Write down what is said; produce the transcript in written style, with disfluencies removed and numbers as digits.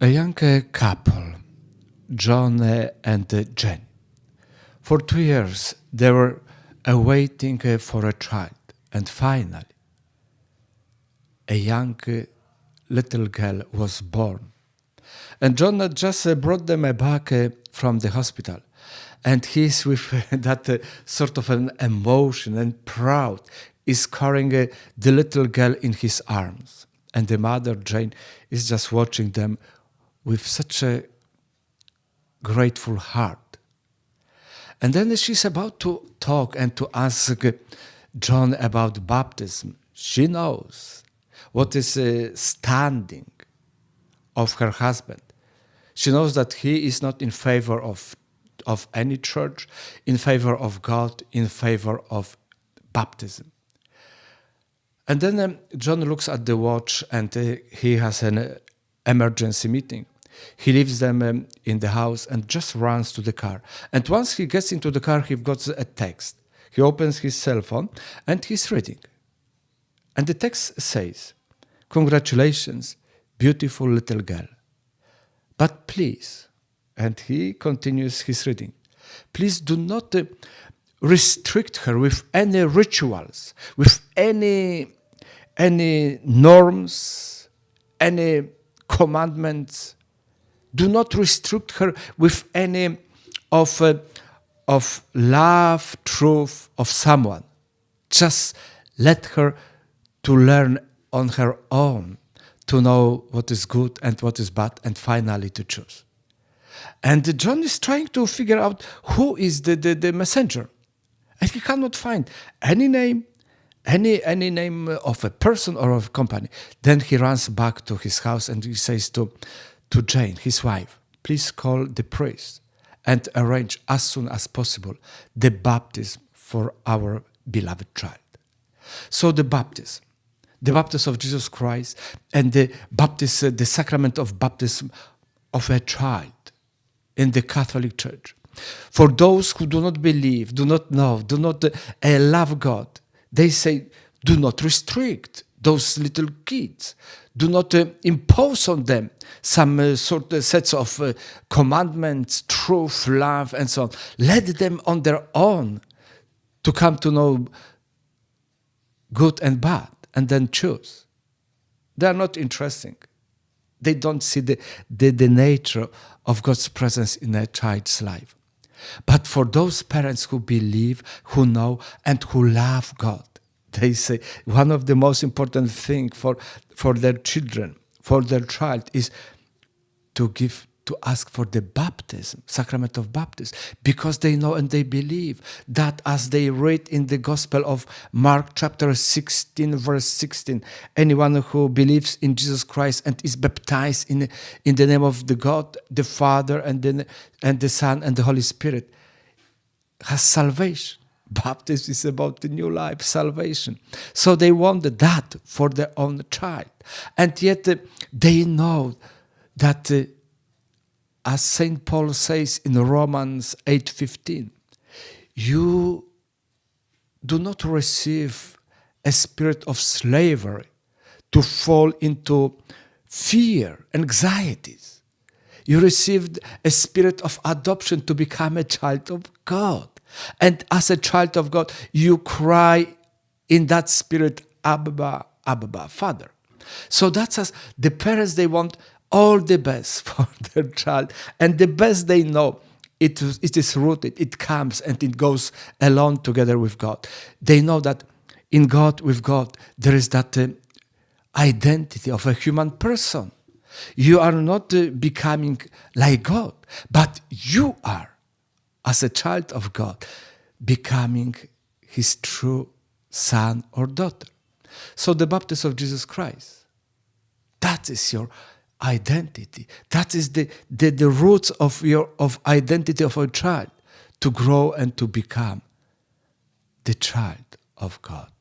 A young couple, John and Jane. For 2 years, they were awaiting for a child, and finally, a young little girl was born. And John just brought them back from the hospital. And he's with that sort of an emotion and proud, is carrying the little girl in his arms. And the mother, Jane, is just watching them with such a grateful heart. And then she's about to talk and to ask John about baptism. She knows what is standing of her husband. She knows that he is not in favor of any church, in favor of God, in favor of baptism. And then John looks at the watch and he has an emergency meeting. He leaves them in the house and just runs to the car. And once he gets into the car, he got a text. He opens his cell phone and he's reading. And the text says, "Congratulations, beautiful little girl. But please," and he continues his reading, "please do not restrict her with any rituals, with any norms, any commandments. Do not restrict her with any of love, truth of someone. Just let her to learn on her own, to know what is good and what is bad, and finally to choose." And John is trying to figure out who is the messenger. And he cannot find any name, any name of a person or of a company. Then he runs back to his house and he says to Jane, his wife, "Please call the priest and arrange as soon as possible the baptism for our beloved child." So the baptism of Jesus Christ and the sacrament of baptism of a child in the Catholic Church. For those who do not believe, do not know, do not love God, they say, do not restrict those little kids. Do not impose on them some sort of sets of commandments, truth, love, and so on. Let them on their own to come to know good and bad, and then choose. They are not interesting. They don't see the nature of God's presence in a child's life. But for those parents who believe, who know, and who love God, they say one of the most important things for their children, for their child, is to ask for the baptism, sacrament of baptism, because they know and they believe that, as they read in the Gospel of Mark chapter 16, verse 16, anyone who believes in Jesus Christ and is baptized in the name of the God, the Father, and the Son, and the Holy Spirit, has salvation. Baptism is about the new life, salvation. So they want that for their own child. And yet they know that as St. Paul says in Romans 8:15, you do not receive a spirit of slavery to fall into fear, anxieties. You received a spirit of adoption to become a child of God. And as a child of God, you cry in that spirit, Abba, Abba, Father. So that's as the parents, they want all the best for their child. And the best they know, it is rooted, it comes, and it goes along together with God. They know that in God, with God, there is that identity of a human person. You are not becoming like God, but you are, as a child of God, becoming his true son or daughter. So the baptism of Jesus Christ, that is your identity. That is the roots of identity of a child, to grow and to become the child of God.